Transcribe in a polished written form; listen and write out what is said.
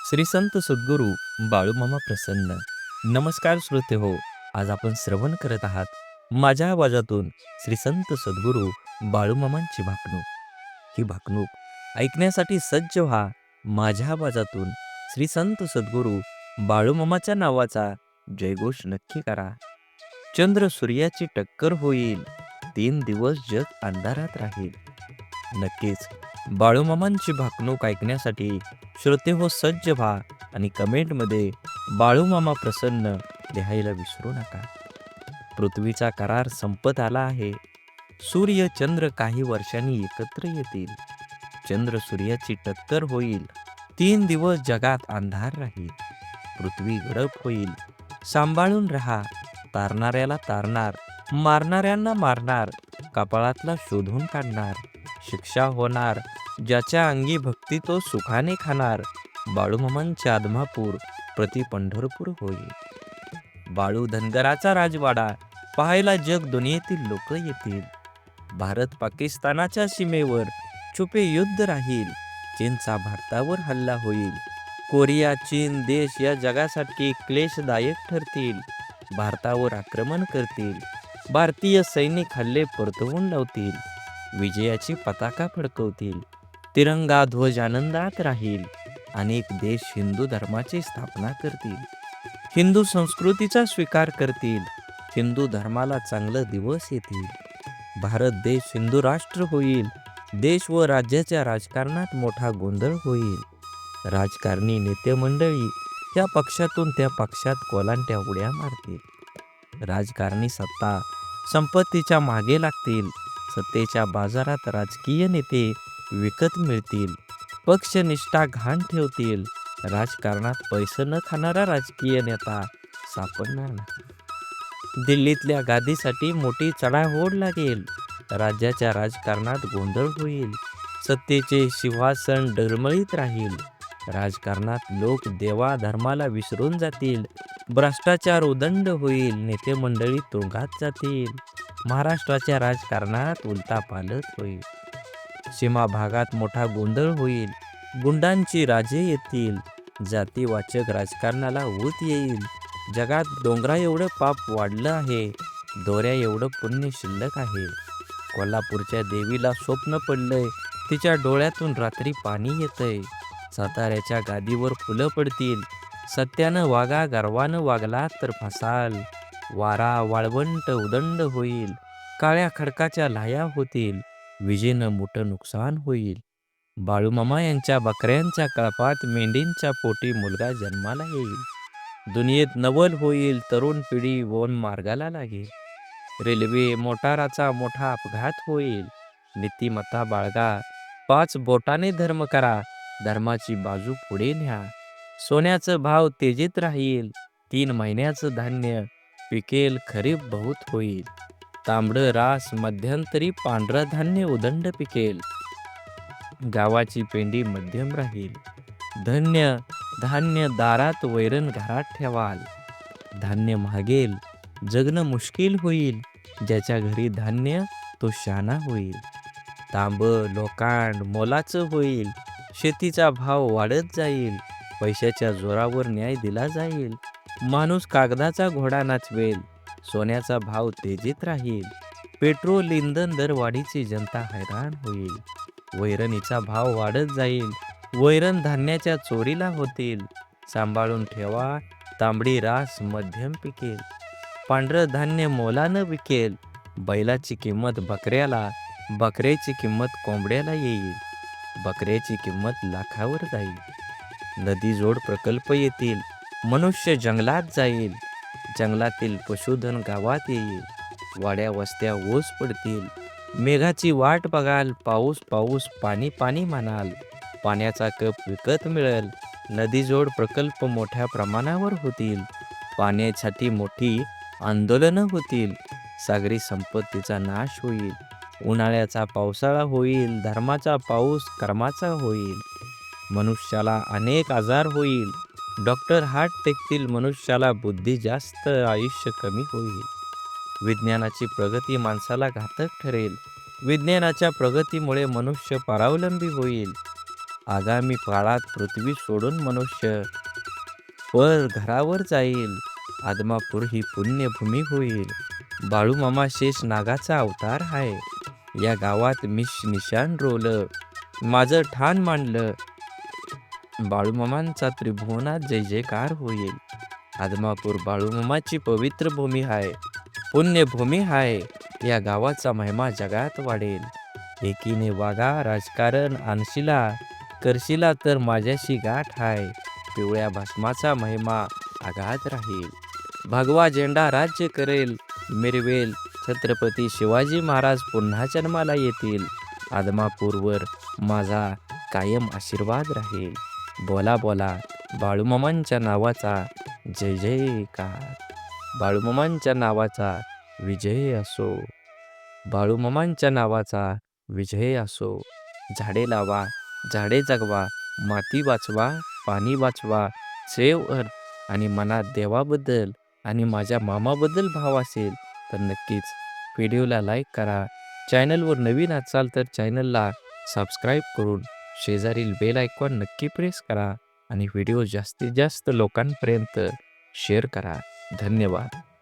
श्री संत सद्गुरू बाळूमामा प्रसन्न. नमस्कार श्रोते हो. आज आपण श्रवण करत आहात माझ्या आवाजातून श्री संत सद्गुरू बाळूमामांची भाकणूक. ही भाकणूक ऐकण्यासाठी सज्ज व्हा. माझ्या आवाजातून श्री संत सद्गुरू बाळूमामाच्या नावाचा जयघोष नक्की करा. चंद्र सूर्याची टक्कर होईल, 3 दिवस जग अंधारात राहील. नक्कीच बाळूमामांची भाकणूक ऐकण्यासाठी श्रोते हो सज्ज व्हा आणि कमेंटमध्ये बाळूमामा प्रसन्न लिहायला विसरू नका. पृथ्वीचा करार संपत आला आहे. सूर्य चंद्र काही वर्षांनी एकत्र येतील. चंद्र सूर्याची टक्कर होईल, 3 दिवस जगात अंधार राहील. पृथ्वी गडप होईल, सांभाळून राहा. तारणाऱ्याला तारणार, मारणाऱ्यांना मारणार, कपाळातला शोधून काढणार. शिक्षा होणार, ज्याच्या अंगी भक्ती तो सुखाने खाणार. बाळूमामांचे आदमापूर प्रति पंढरपूर होईल. बाळू धनगराचा राजवाडा पाहायला जग दुनियेतील लोक येतील. भारत पाकिस्तानाच्या सीमेवर छुपे युद्ध राहील. चीनचा भारतावर हल्ला होईल. कोरिया चीन देश या जगासाठी क्लेशदायक ठरतील. भारतावर आक्रमण करतील. भारतीय सैनिक हल्ले परतवून लावतील. विजयाची पताका फडकवतील. तिरंगा ध्वज आनंदात राहील. अनेक देश हिंदू धर्माची स्थापना करतील. हिंदू संस्कृतीचा स्वीकार करतील. हिंदू धर्माला चांगले दिवस येतील. भारत देश हिंदू राष्ट्र होईल. देश व राज्याच्या राजकारणात मोठा गोंधळ होईल. राजकारणी नेते मंडळी या पक्षातून त्या पक्षात कोलांट्या उड्या मारतील. राजकारणी सत्ता संपत्तीच्या मागे लागतील. सत्तेच्या बाजारात राजकीय नेते विकत मिळतील. पक्षनिष्ठा घाण ठेवतील. राजकारणात पैसे न खाणारा राजकीय नेता सापडणार नाही. दिल्लीतल्या गादीसाठी मोठी चढाओढ लागेल. राज्याच्या राजकारणात गोंधळ होईल. सत्तेचे सिंहासन डळमळीत राहील. राजकारणात लोक देवा धर्माला विसरून जातील. भ्रष्टाचार उदंड होईल. नेते मंडळी तुरुंगात जातील. महाराष्ट्राच्या राजकारणात उलथापालथ होईल. सीमा भागात मोठा गोंधळ होईल. गुंडांची राजे येतील. जातीवाचक राजकारणाला ऊत येईल. जगात डोंगरा एवढं पाप वाढलं आहे. दोऱ्या एवढं पुण्य शिल्लक आहे. कोल्हापूरच्या देवीला स्वप्न पडलंय. तिच्या डोळ्यातून रात्री पाणी येतंय. साताऱ्याच्या गादीवर फुलं पडतील. सत्यानं वागा, गर्वानं वागला तर फसाल. वारा वाळवंट उदंड होईल. काळ्या खडकाच्या लाया होतील. विजेनं मोठं नुकसान होईल. बाळूमामा यांच्या बकऱ्यांच्या कळपात मेंढींच्या पोटी मुलगा जन्माला येईल. दुनियेत नवल होईल. तरुण पिढी वन मार्गाला लागेल. रेल्वे मोटाराचा मोठा अपघात होईल. नीतिमत्ता बाळगा. 5 बोटाने धर्म करा. धर्माची बाजू पुढे न्या. सोन्याचं भाव तेजीत राहील. 3 महिन्याचं धान्य पिकेल. खरीप बहुत होईल. तांबडं रास मध्यंतरी पांढरं धान्य उदंड पिकेल. गावाची पेंडी मध्यम राहील. धन्य धान्य दारात, वैरण घरात ठेवाल. धान्य महागेल. जगणं मुश्किल होईल. ज्याच्या घरी धान्य तो शहाणा होईल. तांब लोकांड मोलाचं होईल. शेतीचा भाव वाढत जाईल. पैशाच्या जोरावर न्याय दिला जाईल. माणूस कागदाचा घोडा नाचवेल. सोन्याचा भाव तेजीत राहील. पेट्रोल इंधन दरवाढीची जनता हैराण होईल. वैरणीचा भाव वाढत जाईल. वैरण धान्याच्या चोरीला होतील. सांभाळून ठेवा. तांबडी रास मध्यम पिकेल. पांढरं धान्य मोलानं विकेल. बैलाची किंमत बकऱ्याला, बकऱ्याची किंमत कोंबड्याला येईल. बकऱ्याची किंमत लाखावर जाईल. नदीजोड प्रकल्प येतील. मनुष्य जंगलात जाईल. जंगलातील पशुधन गावात येईल. वाड्या वस्त्या ओस पडतील. मेघाची वाट बघाल. पाऊस पाऊस पाणी पाणी म्हणाल. पाण्याचा कप विकत मिळेल. नदीजोड प्रकल्प मोठ्या प्रमाणावर होतील. पाण्यासाठी मोठी आंदोलनं होतील. सागरी संपत्तीचा नाश होईल. उन्हाळ्याचा पावसाळा होईल. धर्माचा पाऊस कर्माचा होईल. मनुष्याला अनेक आजार होईल. डॉक्टर हात टेकतील. मनुष्याला बुद्धी जास्त, आयुष्य कमी होईल. विज्ञानाची प्रगती माणसाला घातक ठरेल. विज्ञानाच्या प्रगतीमुळे मनुष्य परावलंबी होईल. आगामी काळात पृथ्वी सोडून मनुष्य पर घरावर जाईल. आदमापूर ही पुण्यभूमी होईल. बाळूमामा शेष नागाचा अवतार आहे. या गावात मी निशाण रोवलं, माझं ठाण मांडलं. बाळूमामांचा त्रिभुवनात जय जयकार होईल. आदमापूर बाळूमामाची पवित्र भूमी आहे, पुण्यभूमी आहे. या गावाचा महिमा जगात वाढेल. एकीने वागा राजकारण आणशिला, करशिला तर माझ्याशी गाठ आहे. पिवळ्या भस्माचा महिमा आगाध राहील. भगवा झेंडा राज्य करेल, मिरवेल. छत्रपती शिवाजी महाराज पुन्हा जन्माला येतील. आदमापूरवर माझा कायम आशीर्वाद राहील. बोला बोला बाळूमामांच्या नावाचा जय जयकार. बाळूमामांच्या नावाचा विजय असो. बाळूमामांच्या नावाचा विजय असो. झाडे लावा, झाडे जगवा, माती वाचवा, पाणी वाचवा. सेव अर्थ आणि मनात देवाबद्दल आणि माझ्या मामाबद्दल भाव असेल तर नक्कीच व्हिडिओला लाईक करा. चॅनलवर नवीन असाल तर चॅनलला सबस्क्राईब करून शेजारील बेल आयकॉन नक्की प्रेस करा आणि व्हिडिओ जास्तीत जास्त लोकांपर्यंत शेअर करा. धन्यवाद.